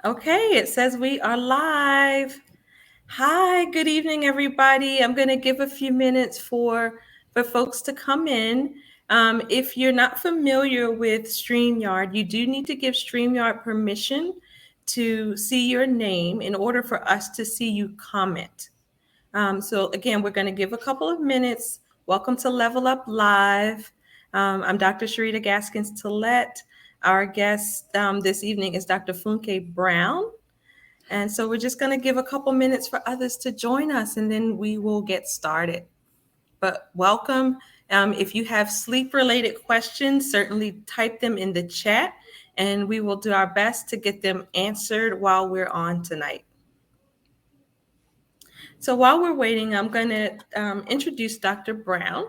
Okay, it says we are live. Hi, good evening, everybody. I'm going to give a few minutes for folks to come in. If you're not familiar with StreamYard, you do need to give StreamYard permission to see your name in order for us to see you comment. So again, we're going to give a couple of minutes. Welcome to Level Up Live. I'm Dr. Sharita Gaskins Tillett. Our guest this evening is Dr. Funke Brown. And so we're just going to give a couple minutes for others to join us and then we will get started. But welcome. If you have sleep related questions, certainly type them in the chat and we will do our best to get them answered while we're on tonight. So while we're waiting, I'm going to introduce Dr. Brown.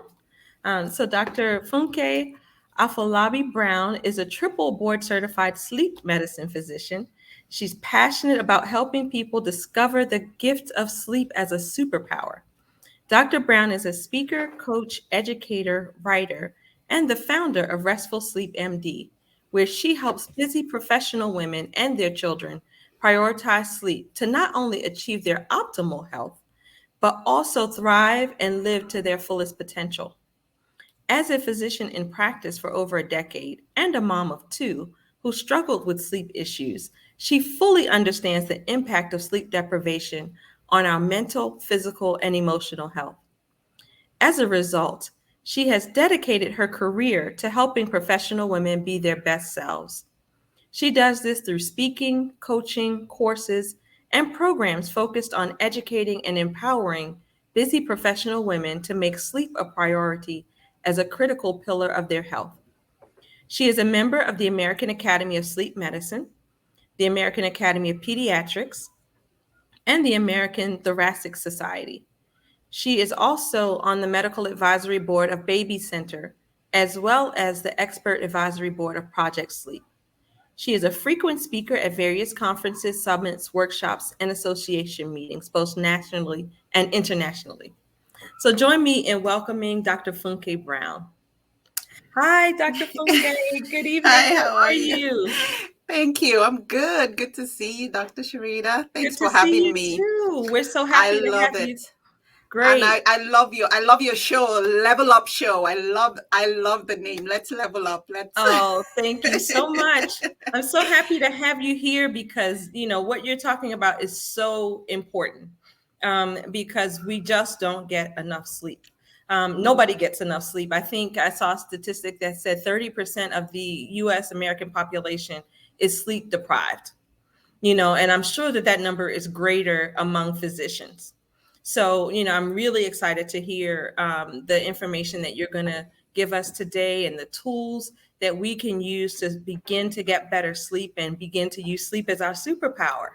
So Dr. Funke Afolabi Brown is a triple board certified sleep medicine physician. She's passionate about helping people discover the gift of sleep as a superpower. Dr. Brown is a speaker, coach, educator, writer, and the founder of Restful Sleep MD, where she helps busy professional women and their children prioritize sleep to not only achieve their optimal health, but also thrive and live to their fullest potential. As a physician in practice for over a decade and a mom of two who struggled with sleep issues, she fully understands the impact of sleep deprivation on our mental, physical, and emotional health. As a result, she has dedicated her career to helping professional women be their best selves. She does this through speaking, coaching, courses, and programs focused on educating and empowering busy professional women to make sleep a priority as a critical pillar of their health. She is a member of the American Academy of Sleep Medicine, the American Academy of Pediatrics, and the American Thoracic Society. She is also on the medical advisory board of Baby Center, as well as the expert advisory board of Project Sleep. She is a frequent speaker at various conferences, summits, workshops, and association meetings, both nationally and internationally. So join me in welcoming Dr. Funke Brown. Hi, Dr. Funke. Good evening. Hi, How how are are you? you? Thank you. I'm good. Good to see you, Dr. Sharita. Good Thanks to for see having you me. too. We're so I happy to have love it. you. And Great. I love you. I love your show, Level Up Show. I love the name. Let's level up. Let's Oh, thank you so much. I'm so happy to have you here because, what you're talking about is so important because we just don't get enough sleep. Nobody gets enough sleep. I think I saw a statistic that said 30% of the US American population is sleep deprived, and I'm sure that that number is greater among physicians. So, I'm really excited to hear the information that you're going to give us today and the tools that we can use to begin to get better sleep and begin to use sleep as our superpower.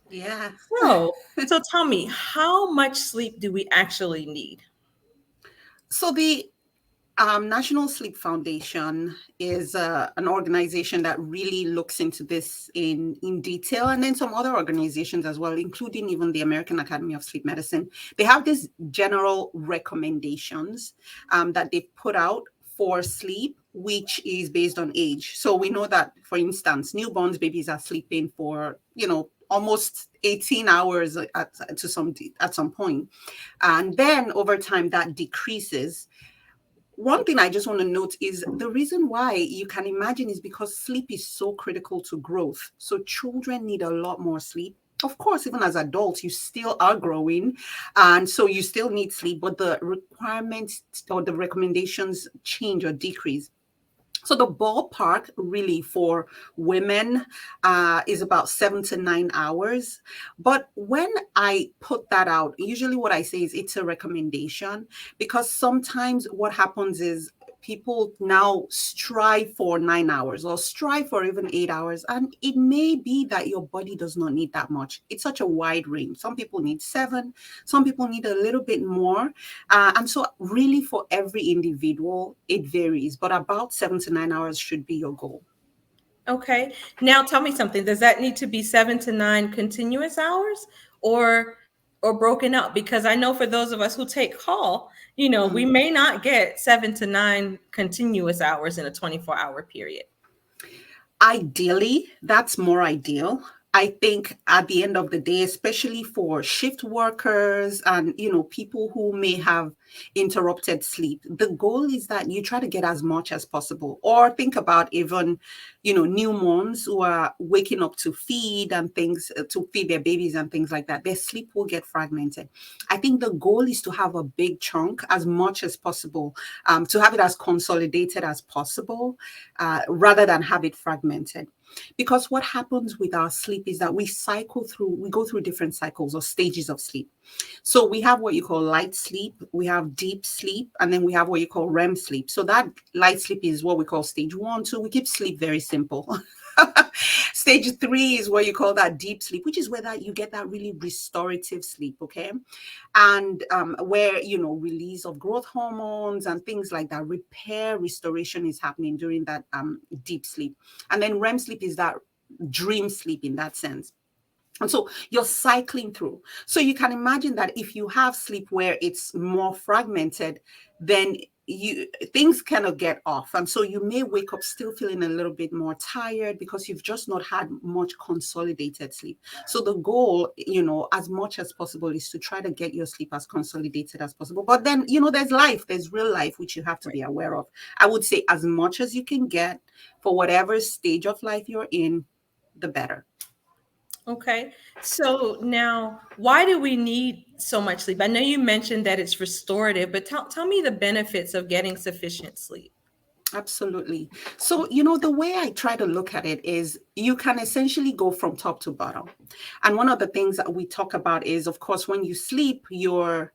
Yeah. So tell me, how much sleep do we actually need? So the National Sleep Foundation is an organization that really looks into this in detail, and then some other organizations as well, including even the American Academy of Sleep Medicine. They have these general recommendations that they've put out for sleep, which is based on age. So we know that, for instance, newborns babies are sleeping for almost 18 hours at some point, and then over time that decreases. One thing I just want to note is the reason why you can imagine is because sleep is so critical to growth. So children need a lot more sleep. Of course, even as adults, you still are growing. And so you still need sleep, but the requirements or the recommendations change or decrease. So the ballpark really for women is about 7 to 9 hours. But when I put that out, usually what I say is it's a recommendation, because sometimes what happens is people now strive for 9 hours or strive for even 8 hours. And it may be that your body does not need that much. It's such a wide range. Some people need 7, some people need a little bit more. And so, really, for every individual, it varies, but about 7 to 9 hours should be your goal. Okay. Now tell me something. Does that need to be 7 to 9 continuous hours or broken up? Because I know for those of us who take call, we Mhm. may not get 7 to 9 continuous hours in a 24-hour period. Ideally, that's more ideal. I think at the end of the day, especially for shift workers and people who may have interrupted sleep, the goal is that you try to get as much as possible. Or think about even new moms who are waking up to feed and things, to feed their babies and things like that. Their sleep will get fragmented. I think the goal is to have a big chunk as much as possible, to have it as consolidated as possible, rather than have it fragmented. Because what happens with our sleep is that we go through different cycles or stages of sleep. So we have what you call light sleep, we have deep sleep, and then we have what you call REM sleep. So that light sleep is what we call stage 1, 2. We keep sleep very simple. Stage 3 is what you call that deep sleep, which is where that you get that really restorative sleep, okay? And where release of growth hormones and things like that, repair, restoration is happening during that deep sleep. And then REM sleep is that dream sleep in that sense. And so you're cycling through. So you can imagine that if you have sleep where it's more fragmented, then things kind of get off. And so you may wake up still feeling a little bit more tired because you've just not had much consolidated sleep. So the goal, as much as possible, is to try to get your sleep as consolidated as possible. But then, there's real life, which you have to be aware of. I would say as much as you can get for whatever stage of life you're in, the better. Okay. So now, why do we need so much sleep? I know you mentioned that it's restorative, but tell me the benefits of getting sufficient sleep. Absolutely. So, the way I try to look at it is you can essentially go from top to bottom. And one of the things that we talk about is, of course, when you sleep, we talk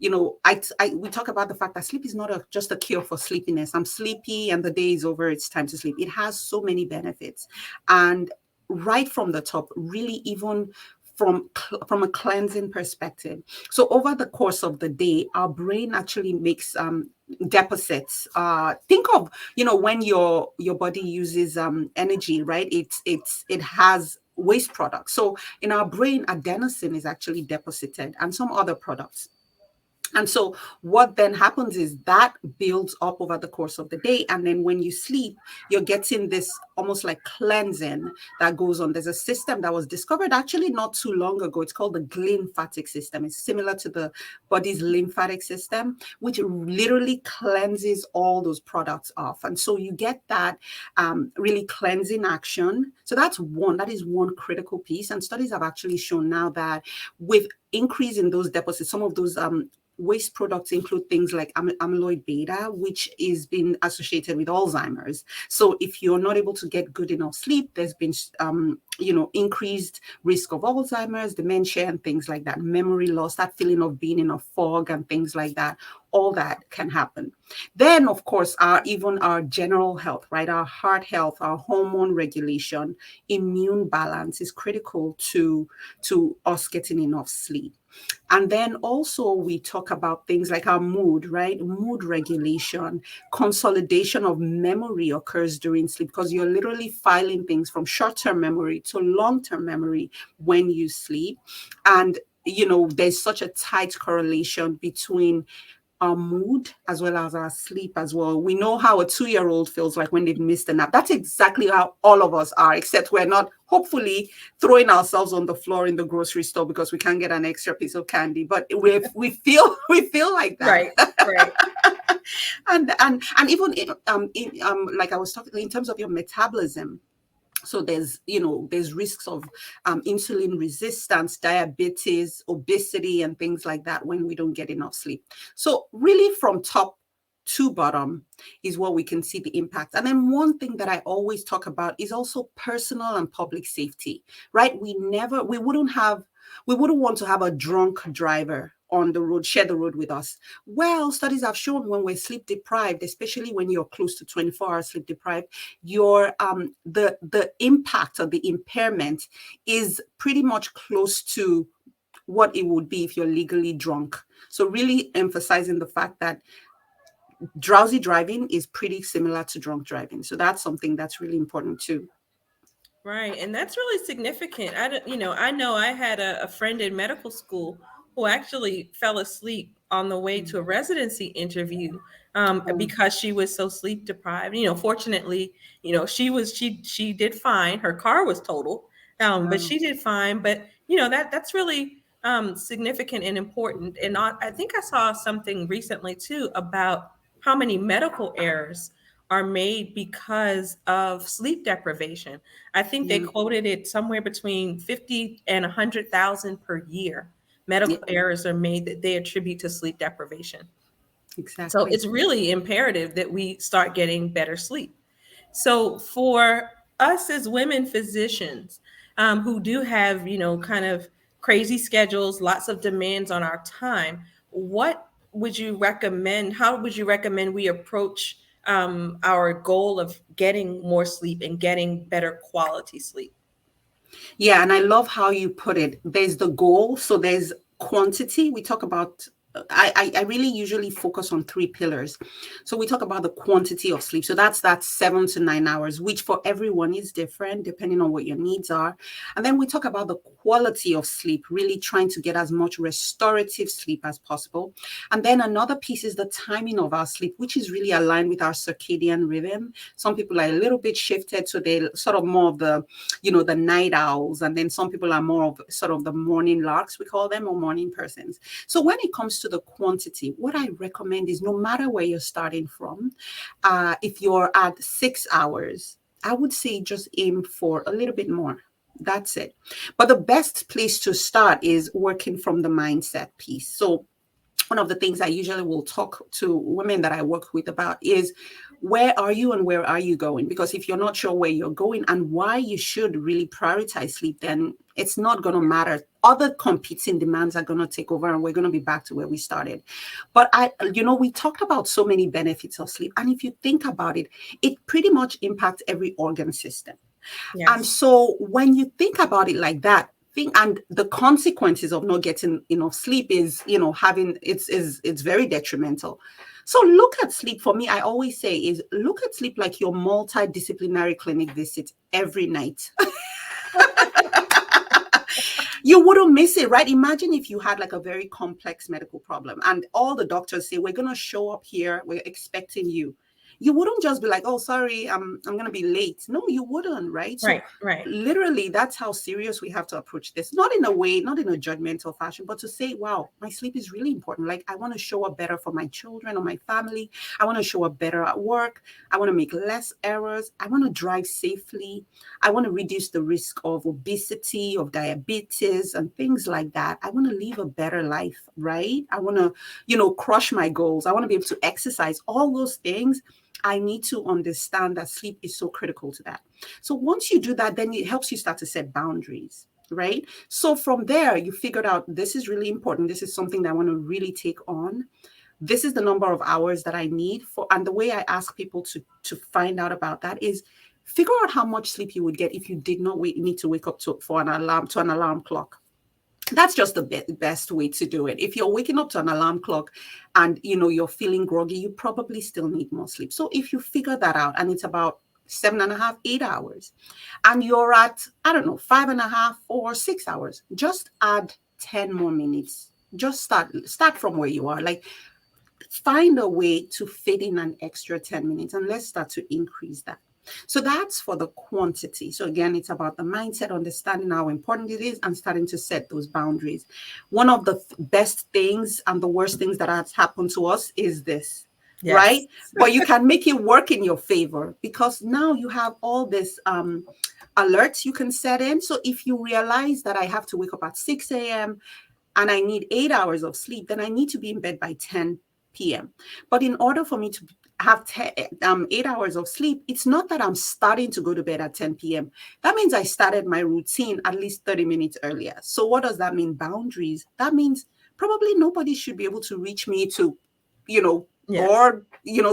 about the fact that sleep is not just a cure for sleepiness. I'm sleepy and the day is over, it's time to sleep. It has so many benefits. And right from the top, really, even from a cleansing perspective. So over the course of the day, our brain actually makes deposits. Think of when your body uses energy, right? It has waste products. So in our brain, adenosine is actually deposited, and some other products. And so what then happens is that builds up over the course of the day. And then when you sleep, you're getting this almost like cleansing that goes on. There's a system that was discovered actually not too long ago. It's called the glymphatic system. It's similar to the body's lymphatic system, which literally cleanses all those products off. And so you get that really cleansing action. So that is one critical piece. And studies have actually shown now that with increase in those deposits, some of those waste products include things like amyloid beta, which is been associated with Alzheimer's. So if you're not able to get good enough sleep, there's been increased risk of Alzheimer's, dementia, and things like that, memory loss, that feeling of being in a fog and things like that. All that can happen. Then, of course, even our general health, right? Our heart health, our hormone regulation, immune balance is critical to us getting enough sleep. And then also we talk about things like our mood, right? Mood regulation, consolidation of memory occurs during sleep because you're literally filing things from short-term memory to long-term memory when you sleep. And there's such a tight correlation between our mood as well as our sleep as well. We know how a 2-year-old feels like when they've missed a nap. That's exactly how all of us are, except we're not hopefully throwing ourselves on the floor in the grocery store because we can't get an extra piece of candy. But we feel we feel like that. Right, right. And even like I was talking in terms of your metabolism. So there's risks of insulin resistance, diabetes, obesity, and things like that when we don't get enough sleep. So really from top to bottom is what we can see the impact. And then one thing that I always talk about is also personal and public safety, right? We wouldn't want to have a drunk driver on the road, share the road with us. Well, studies have shown when we're sleep deprived, especially when you're close to 24 hours sleep deprived, your the impact of the impairment is pretty much close to what it would be if you're legally drunk. So really emphasizing the fact that drowsy driving is pretty similar to drunk driving. So that's something that's really important too. Right. And that's really significant. I don't, I know I had a friend in medical school who actually fell asleep on the way to a Mm. residency interview, Oh, because she was so sleep deprived. Fortunately, she did fine. Her car was totaled, but wow. she did fine. But that's really significant and important. And I think I saw something recently too about how many medical errors are made because of sleep deprivation. I think they Yeah, quoted it somewhere between 50 and 100,000 per year. yeah, Medical errors are made that they attribute to sleep deprivation. So exactly. it's really imperative that we start getting better sleep. So for us as women physicians, who do have, kind of crazy schedules, lots of demands on our time, what would you recommend? How would you recommend we approach our goal of getting more sleep and getting better quality sleep? Yeah, and I love how you put it. There's the goal, so there's quantity. We talk about. I really usually focus on three pillars. So we talk about the quantity of sleep. So that's that 7 to 9 hours, which for everyone is different depending on what your needs are. And then we talk about the quality of sleep, really trying to get as much restorative sleep as possible. And then another piece is the timing of our sleep, which is really aligned with our circadian rhythm. Some people are a little bit shifted, so they sort of more of the night owls, and then some people are more of sort of the morning larks, we call them, or morning persons. So when it comes to the quantity, what I recommend is no matter where you're starting from, if you're at 6 hours, I would say just aim for a little bit more. That's it. But the best place to start is working from the mindset piece. So one of the things I usually will talk to women that I work with about is where are you and where are you going? Because if you're not sure where you're going and why you should really prioritize sleep, then it's not going to matter. Other competing demands are going to take over and we're going to be back to where we started. But we talked about so many benefits of sleep. And if you think about it, it pretty much impacts every organ system. And Yes. so when you think about it like that, think and the consequences of not getting enough sleep is, having it's very detrimental. So look at sleep for me, I always say is look at sleep like your multidisciplinary clinic visit every night. You wouldn't miss it, right? Imagine if you had like a very complex medical problem and all the doctors say, we're going to show up here, we're expecting you. You wouldn't just be like, oh, sorry, I'm going to be late. No, you wouldn't, right? So Right, right. literally, that's how serious we have to approach this. Not in a way, not in a judgmental fashion, but to say, wow, my sleep is really important. Like, I want to show up better for my children or my family. I want to show up better at work. I want to make less errors. I want to drive safely. I want to reduce the risk of obesity, of diabetes, and things like that. I want to live a better life, right? I want to, crush my goals. I want to be able to exercise, all those things. I need to understand that sleep is so critical to that. So once you do that, then it helps you start to set boundaries, right? So from there, you figured out this is really important. This is something that I want to really take on. This is the number of hours that I need for. And the way I ask people to find out about that is figure out how much sleep you would get if you did not need to wake up for an alarm clock. That's just the best way to do it. If you're waking up to an alarm clock and you're feeling groggy, you probably still need more sleep. So if you figure that out and it's about 7.5, 8 hours, and you're at, I don't know, 5.5 or 6 hours, just add 10 more minutes. Just start from where you are. Like find a way to fit in an extra 10 minutes and let's start to increase that. So that's for the quantity. So again, it's about the mindset, understanding how important it is and starting to set those boundaries. One of the best things and the worst things that has happened to us is this, Yes. right? But you can make it work in your favor because now you have all this alerts you can set in. So if you realize that I have to wake up at 6 a.m. and I need 8 hours of sleep, then I need to be in bed by 10 p.m. But in order for me to have 8 hours of sleep, it's not that I'm starting to go to bed at 10 p.m. That means I started my routine at least 30 minutes earlier. So what does that mean? Boundaries. That means probably nobody should be able to reach me to, you know, Yes. or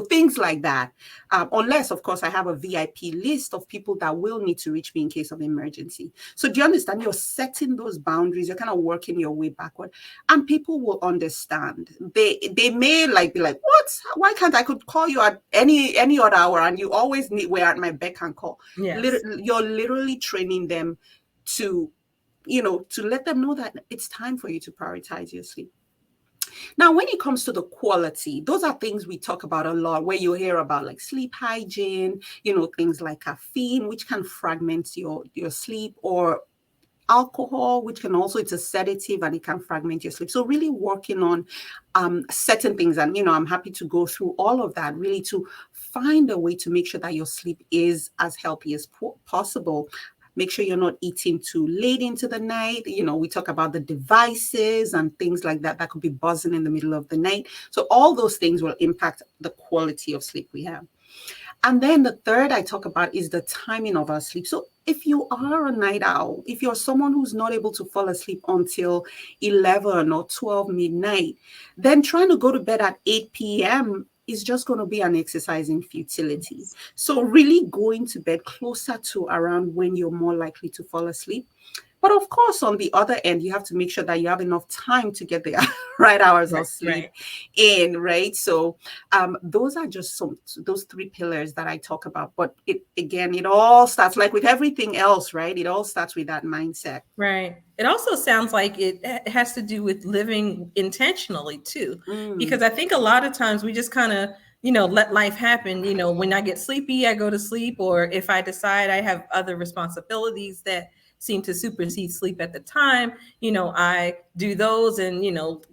things like that, unless of course I have a VIP list of people that will need to reach me in case of emergency. So do you understand? You're setting those boundaries, you're kind of working your way backward, and people will understand. They may like be like, what, why can't I could call you at any other hour and you always need we're at my beck and call. Yes. You're literally training them to to let them know that it's time for you to prioritize your sleep. Now, when it comes to the quality, those are things we talk about a lot, where you hear about like sleep hygiene, things like caffeine, which can fragment your sleep, or alcohol, which can also, it's a sedative and it can fragment your sleep. So really working on certain things. And, I'm happy to go through all of that, really to find a way to make sure that your sleep is as healthy as possible. Make sure you're not eating too late into the night. We talk about the devices and things like that could be buzzing in the middle of the night. So all those things will impact the quality of sleep we have. And then the third I talk about is the timing of our sleep. So if you are a night owl, if you're someone who's not able to fall asleep until 11 or 12 midnight, then trying to go to bed at 8 p.m. is just going to be an exercise in futility. So really going to bed closer to around when you're more likely to fall asleep. But of course, on the other end, you have to make sure that you have enough time to get the right hours of sleep Right. in, right? So those are just those three pillars that I talk about. But it all starts, like with everything else, right? It all starts with that mindset. Right. It also sounds like it has to do with living intentionally too, because Mm, I think a lot of times we just kind of, let life happen. When I get sleepy, I go to sleep, or if I decide I have other responsibilities that seem to supersede sleep at the time, I do those and,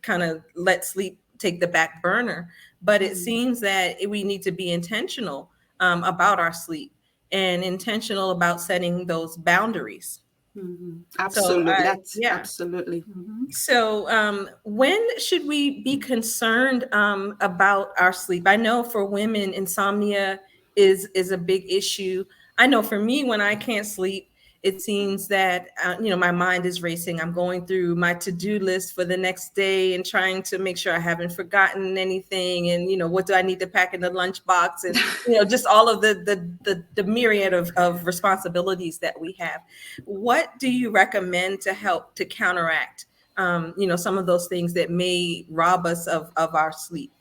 kind of let sleep take the back burner. But it mm, seems that we need to be intentional about our sleep and intentional about setting those boundaries. So, absolutely. That's yeah. absolutely. So, when should we be concerned about our sleep? I know for women, insomnia is a big issue. I know for me, when I can't sleep, it seems that my mind is racing. I'm going through my to-do list for the next day and trying to make sure I haven't forgotten anything. And what do I need to pack in the lunchbox? And just all of the myriad of responsibilities that we have. What do you recommend to help to counteract? Some of those things that may rob us of our sleep.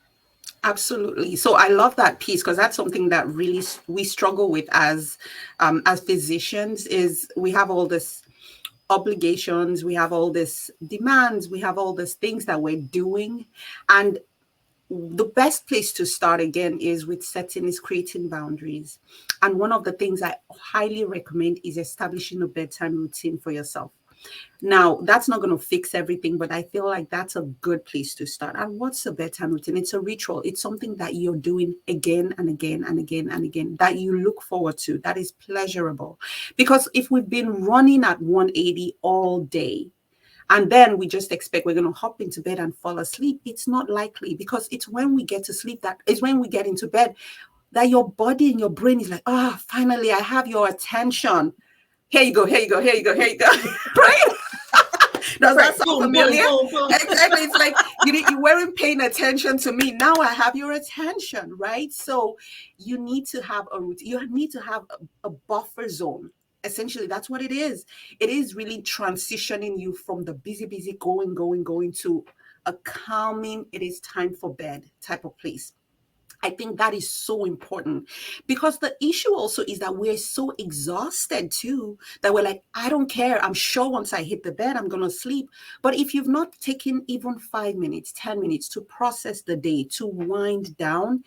Absolutely. So I love that piece, because that's something that really we struggle with as physicians. Is we have all this obligations, we have all this demands, we have all these things that we're doing, and the best place to start again is with setting is creating boundaries. And one of the things I highly recommend is establishing a bedtime routine for yourself. Now, that's not going to fix everything, but I feel like that's a good place to start. And what's a bedtime routine? It's a ritual. It's something that you're doing again and again and again and again, that you look forward to, that is pleasurable. Because if we've been running at 180 all day, and then we just expect we're going to hop into bed and fall asleep, it's not likely, because it's when we get to sleep, that is when we get into bed, that your body and your brain is like, finally, I have your attention. Here you go, here you go, here you go, here you go. Right? Does that Right. sound Boom, boom, familiar? boom, boom. Exactly. It's like you weren't paying attention to me. Now I have your attention, right? So you need to have a routine. You need to have a buffer zone. Essentially, that's what it is. It is really transitioning you from the busy, busy, going to a calming, it is time for bed type of place. I think that is so important, because the issue also is that we're so exhausted too, that we're like, I don't care. I'm sure once I hit the bed, I'm going to sleep. But if you've not taken even 5 minutes, 10 minutes to process the day, to wind down,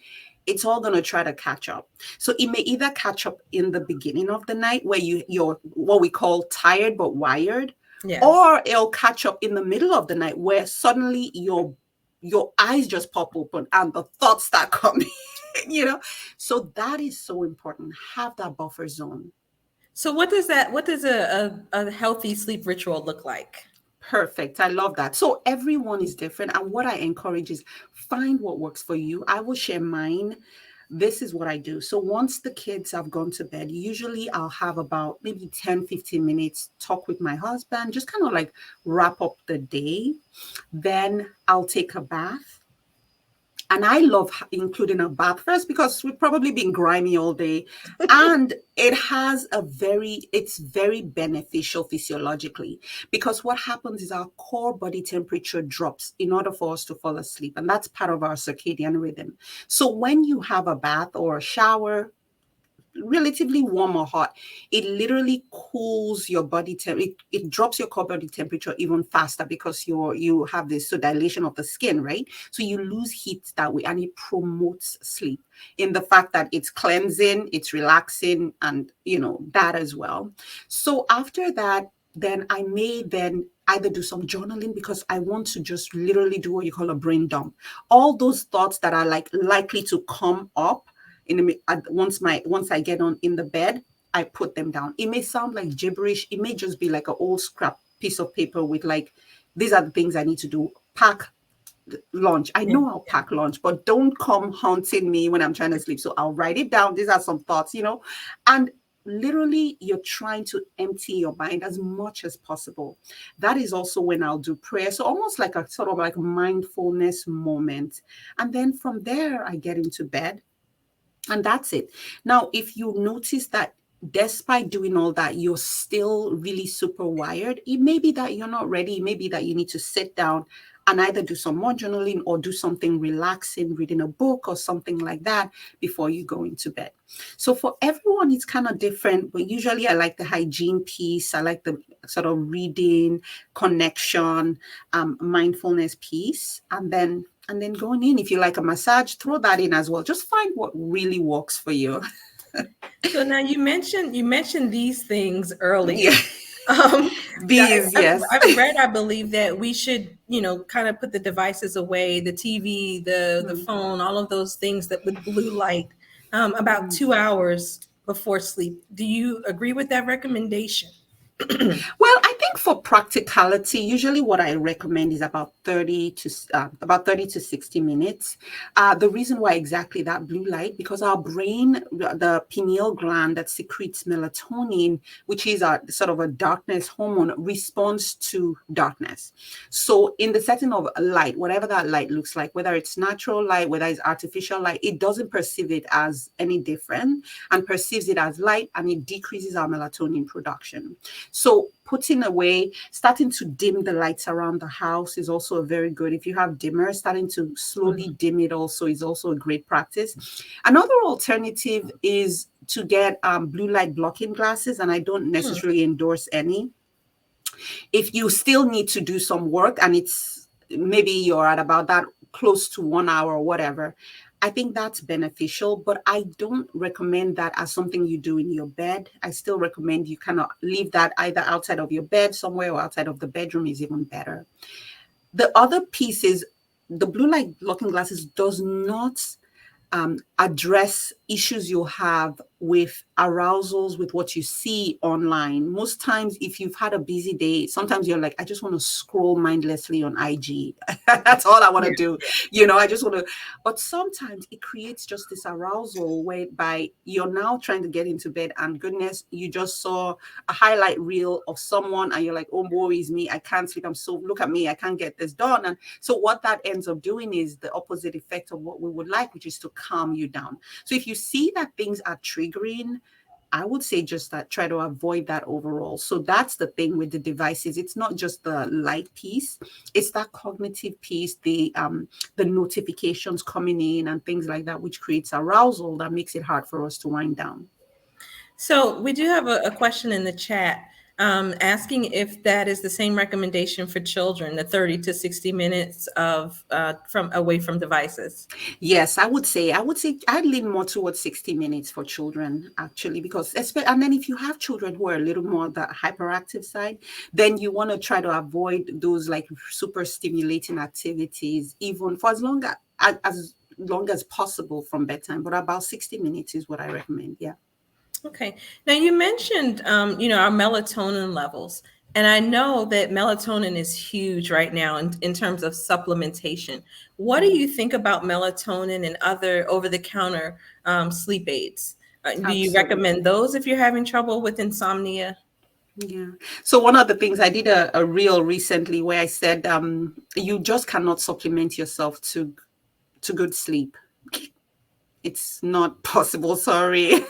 it's all going to try to catch up. So it may either catch up in the beginning of the night, where you're what we call tired but wired, Yes. or it'll catch up in the middle of the night, where suddenly your eyes just pop open and the thoughts start coming. So that is so important. Have that buffer zone. So what does a healthy sleep ritual look like? Perfect. I love that. So everyone is different. And what I encourage is find what works for you. I will share mine. This is what I do. So once the kids have gone to bed, usually I'll have about maybe 10, 15 minutes talk with my husband, just kind of like wrap up the day. Then I'll take a bath. And I love including a bath first, because we've probably been grimy all day. And it's very beneficial physiologically, because what happens is our core body temperature drops in order for us to fall asleep. And that's part of our circadian rhythm. So when you have a bath or a shower, relatively warm or hot, it literally cools your body it drops your core body temperature even faster because you have this so dilation of the skin, right? So you lose heat that way, and it promotes sleep in the fact that it's cleansing, it's relaxing, and that as well. So after that, then I may then either do some journaling because I want to just literally do what you call a brain dump. All those thoughts that are like likely to come up once I get on in the bed, I put them down. It may sound like gibberish. It may just be like an old scrap piece of paper with like, these are the things I need to do. Pack lunch. I Yeah. know I'll pack lunch, but don't come haunting me when I'm trying to sleep. So I'll write it down. These are some thoughts. And literally you're trying to empty your mind as much as possible. That is also when I'll do prayer. So almost like a sort of like mindfulness moment. And then from there, I get into bed. And that's it. Now, if you notice that despite doing all that, you're still really super wired, it may be that you're not ready. It may be that you need to sit down and either do some more journaling or do something relaxing, reading a book or something like that before you go into bed. So for everyone, it's kind of different. But usually I like the hygiene piece. I like the sort of reading, connection, mindfulness piece. And then going in, if you like a massage, throw that in as well. Just find what really works for you. So now you mentioned these things Yeah. earlier. Um, These, yes. I've read, I believe that we should, kind of put the devices away, the TV, the Mm, phone, all of those things that with blue light, about mm. 2 hours before sleep. Do you agree with that recommendation? Well, I think for practicality, usually what I recommend is about 30 to 60 minutes. The reason why exactly that blue light, because our brain, the pineal gland that secretes melatonin, which is a sort of a darkness hormone, responds to darkness. So in the setting of light, whatever that light looks like, whether it's natural light, whether it's artificial light, it doesn't perceive it as any different and perceives it as light, and it decreases our melatonin production. So putting away, starting to dim the lights around the house is also a very good. If you have dimmers, starting to slowly Mhm. dim it also is also a great practice. Another alternative is to get blue light blocking glasses, and I don't Hmm. necessarily endorse any. If you still need to do some work and it's maybe you're at about that close to 1 hour or whatever, I think that's beneficial, but I don't recommend that as something you do in your bed. I still recommend you kind of leave that either outside of your bed somewhere or outside of the bedroom is even better. The other piece is the blue light blocking glasses does not address issues you have with arousals with what you see online. Most times, if you've had a busy day, sometimes you're like, I just want to scroll mindlessly on IG. That's all I want to Yeah. do. I just want to. But sometimes it creates just this arousal whereby you're now trying to get into bed, and goodness, you just saw a highlight reel of someone, and you're like, oh, woe is me. I can't sleep. Look at me. I can't get this done. And so what that ends up doing is the opposite effect of what we would like, which is to calm you down. So if you see that things are triggering, I would say just that try to avoid that overall. So that's the thing with the devices. It's not just the light piece, it's that cognitive piece, the notifications coming in and things like that, which creates arousal that makes it hard for us to wind down. So we do have a question in the chat, asking if that is the same recommendation for children, the 30 to 60 minutes of from away from devices. Yes, I would say I'd lean more towards 60 minutes for children actually, because and then if you have children who are a little more the hyperactive side, then you want to try to avoid those like super stimulating activities even for as long as possible from bedtime. But about 60 minutes is what I recommend. Yeah. Okay. Now you mentioned, our melatonin levels, and I know that melatonin is huge right now in terms of supplementation. What do Mhm. you think about melatonin and other over-the-counter sleep aids? Do you recommend Absolutely. those if you're having trouble with insomnia? Yeah. So one of the things I did a reel recently where I said you just cannot supplement yourself to good sleep. It's not possible, sorry.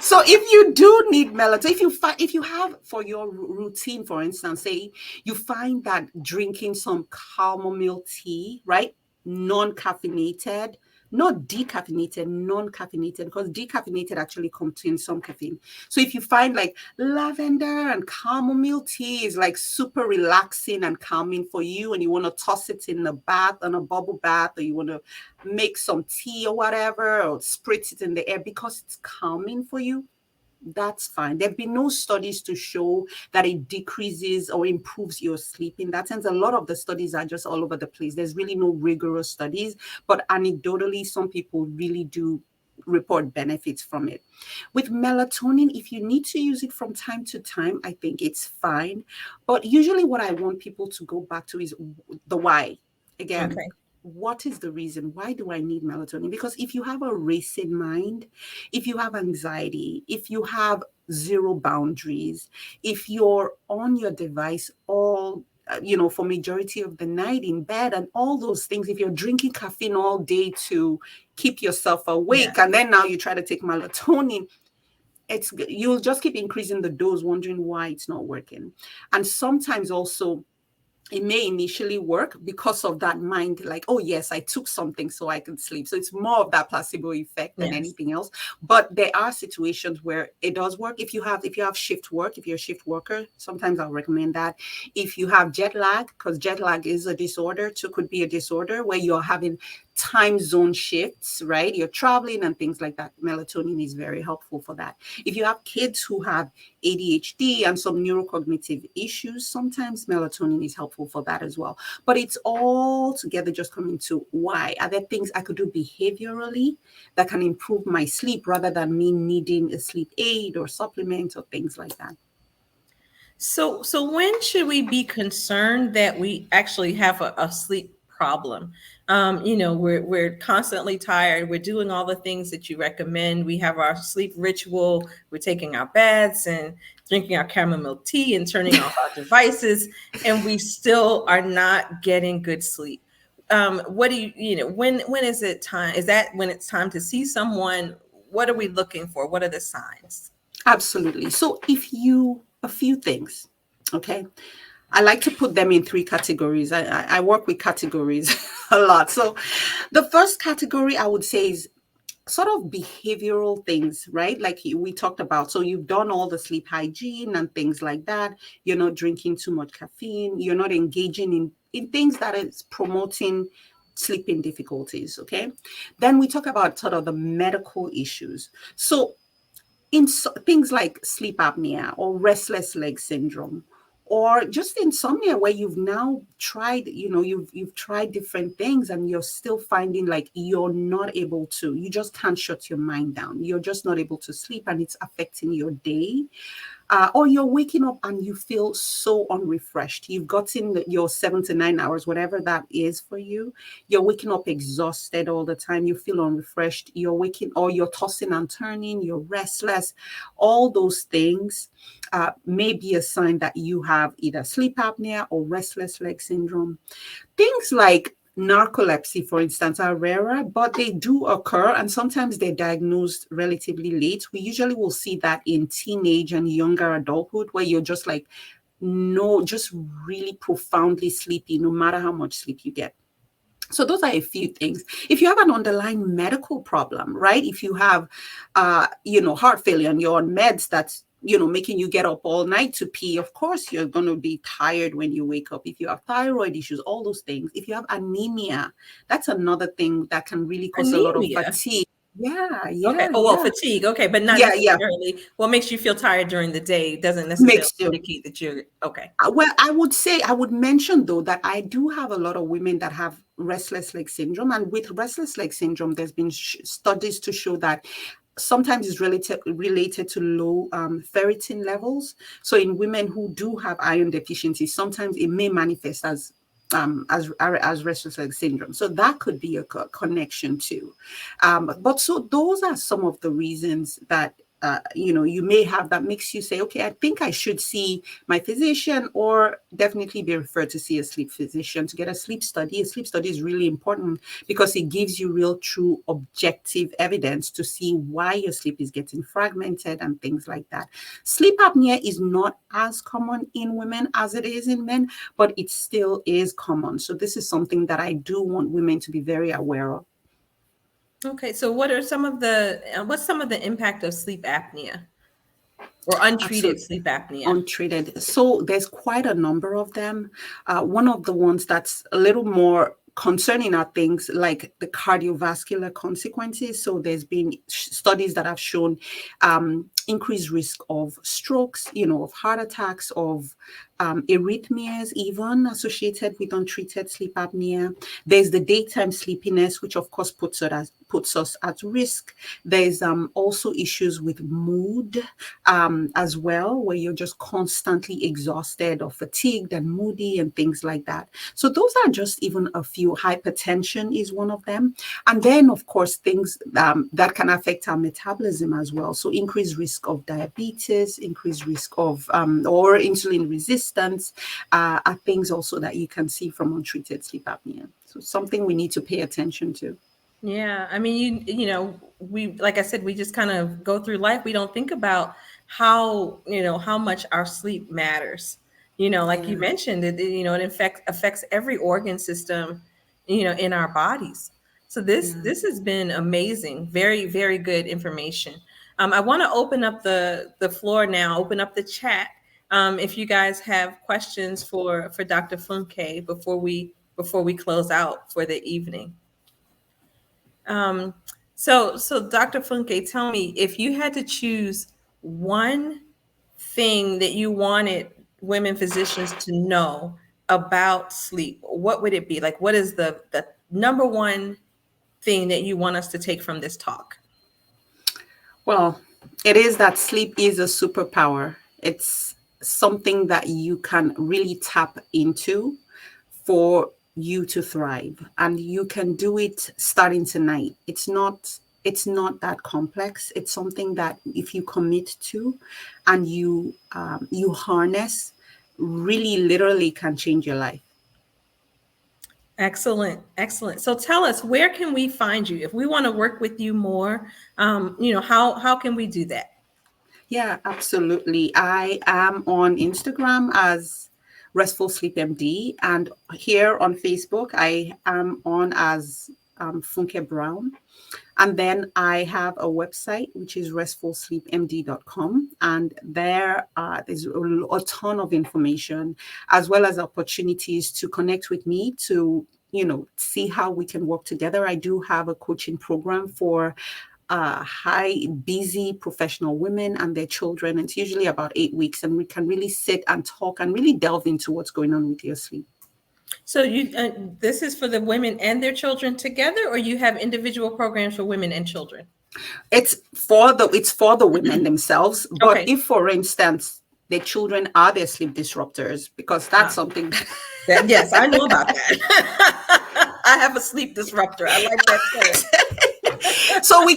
So if you do need melatonin, if you have for your routine, for instance, say you find that drinking some chamomile tea, right, non-caffeinated, not decaffeinated, non-caffeinated, because decaffeinated actually contains some caffeine. So if you find like lavender and chamomile tea is like super relaxing and calming for you, and you want to toss it in a bath, on a bubble bath, or you want to make some tea or whatever, or spritz it in the air because it's calming for you, that's fine. There have been no studies to show that it decreases or improves your sleep. In that sense, a lot of the studies are just all over the place. There's really no rigorous studies, but anecdotally, some people really do report benefits from it. With melatonin, if you need to use it from time to time, I think it's fine. But usually, what I want people to go back to is the why. Again, Okay. what is the reason? Why do I need melatonin? Because if you have a racing mind, if you have anxiety, if you have zero boundaries, if you're on your device all for majority of the night in bed and all those things, if you're drinking caffeine all day to keep yourself Yeah. awake, and then now you try to take melatonin, you'll just keep increasing the dose, wondering why it's not working. And sometimes also it may initially work because of that mind, like, oh yes, I took something so I could sleep. So it's more of that placebo effect than Yes. anything else. But there are situations where it does work. If you have shift work, if you're a shift worker, sometimes I'll recommend that. If you have jet lag, because jet lag is a disorder too, could be a disorder where you're having time zone shifts, right? You're traveling and things like that. Melatonin is very helpful for that. If you have kids who have ADHD and some neurocognitive issues, sometimes melatonin is helpful for that as well. But it's all together just coming to why. Are there things I could do behaviorally that can improve my sleep rather than me needing a sleep aid or supplement or things like that? So when should we be concerned that we actually have a sleep problem? We're constantly tired. We're doing all the things that you recommend. We have our sleep ritual. We're taking our baths and drinking our chamomile tea and turning off our devices, and we still are not getting good sleep. What do when is it time? Is that when it's time to see someone? What are we looking for? What are the signs? Absolutely. So a few things, okay? I like to put them in three categories. I work with categories a lot. So the first category I would say is sort of behavioral things, right? Like we talked about. So you've done all the sleep hygiene and things like that. You're not drinking too much caffeine. You're not engaging in things that is promoting sleeping difficulties. Okay. Then we talk about sort of the medical issues. So things like sleep apnea or restless leg syndrome or just insomnia where you've now tried, you've tried different things and you're still finding like you're not able to, you just can't shut your mind down, you're just not able to sleep and it's affecting your day. Or you're waking up and you feel so unrefreshed. You've gotten your 7 to 9 hours, whatever that is for you. You're waking up exhausted all the time. You feel unrefreshed. You're waking, or you're tossing and turning. You're restless. All those things may be a sign that you have either sleep apnea or restless leg syndrome. Things like narcolepsy, for instance, are rarer, but they do occur, and sometimes they're diagnosed relatively late. We usually will see that in teenage and younger adulthood, where you're just like, no, just really profoundly sleepy, no matter how much sleep you get. So those are a few things. If you have an underlying medical problem, right? If you have, heart failure and you're on meds that's, making you get up all night to pee, of course, you're going to be tired when you wake up. If you have thyroid issues, all those things. If you have anemia, that's another thing that can really cause a lot of Anemia. fatigue. Yeah, Okay. yeah, Oh, well, yeah. fatigue. Okay, but not Yeah, yeah. necessarily what makes you feel tired during the day doesn't necessarily Makes you. indicate that you're okay. Well, I would mention though that I do have a lot of women that have restless leg syndrome. And with restless leg syndrome, there's been studies to show that sometimes it's related to low ferritin levels. So in women who do have iron deficiency, sometimes it may manifest as restless leg syndrome. So that could be a connection too. But so those are some of the reasons that you may have that makes you say, okay, I think I should see my physician or definitely be referred to see a sleep physician to get a sleep study. A sleep study is really important because it gives you real, true, objective evidence to see why your sleep is getting fragmented and things like that. Sleep apnea is not as common in women as it is in men, but it still is common. So this is something that I do want women to be very aware of. Okay, so what are some of the what's some of the impact of sleep apnea or untreated Absolutely. sleep apnea? Untreated. So there's quite a number of them. One of the ones that's a little more concerning are things like the cardiovascular consequences. So there's been studies that have shown increased risk of strokes, of heart attacks, of arrhythmias, even associated with untreated sleep apnea. There's the daytime sleepiness, which of course puts us at risk. There's also issues with mood as well, where you're just constantly exhausted or fatigued and moody and things like that. So those are just even a few. Hypertension is one of them. And then, of course, things that can affect our metabolism as well. So increased risk of diabetes, increased risk of or insulin resistance are things also that you can see from untreated sleep apnea. So something we need to pay attention to. Yeah, I mean, we like I said, we just kind of go through life. We don't think about how how much our sleep matters. Like you Yeah. mentioned, it affects every organ system, in our bodies. So this Yeah. this has been amazing, very very good information. I want to open up the floor now, open up the chat. If you guys have questions for Dr. Funke before we close out for the evening. Um, so Dr. Funke, tell me if you had to choose one thing that you wanted women physicians to know about sleep, what would it be? Like, what is the number one thing that you want us to take from this talk? Well, it is that sleep is a superpower. It's something that you can really tap into for you to thrive, and you can do it starting tonight. It's not that complex. It's something that if you commit to and you harness, really literally can change your life. Excellent, excellent. So tell us, where can we find you if we want to work with you more? How can we do that? Yeah, absolutely. I am on Instagram as Restful Sleep MD, and here on Facebook, I am on as Funke Brown. And then I have a website, which is restfulsleepmd.com. And there's a ton of information, as well as opportunities to connect with me to, see how we can work together. I do have a coaching program for high, busy professional women and their children. It's usually about 8 weeks, and we can really sit and talk and really delve into what's going on with your sleep. So this is for the women and their children together, or you have individual programs for women and children? It's for the women themselves. But Okay. if, for instance, the children are their sleep disruptors, because that's Ah, something. yes, I know about that. I have a sleep disruptor. I like that term. So we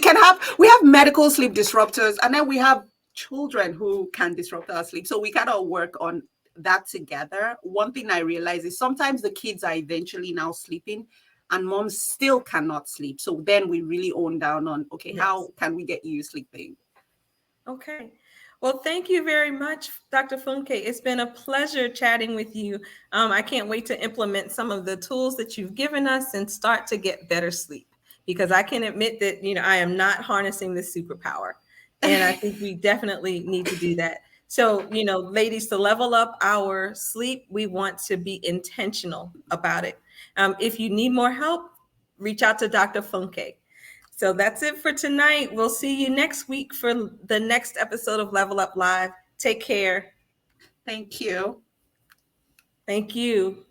have medical sleep disruptors, and then we have children who can disrupt our sleep. So we gotta work on that together. One thing I realize is sometimes the kids are eventually now sleeping and moms still cannot sleep. So then we really own down on, okay, Yes. how can we get you sleeping? Okay. Well, thank you very much, Dr. Funke. It's been a pleasure chatting with you. I can't wait to implement some of the tools that you've given us and start to get better sleep, because I can admit that, I am not harnessing this superpower. And I think we definitely need to do that. So, ladies, to level up our sleep, we want to be intentional about it. If you need more help, reach out to Dr. Funke. So that's it for tonight. We'll see you next week for the next episode of Level Up Live. Take care. Thank you. Thank you.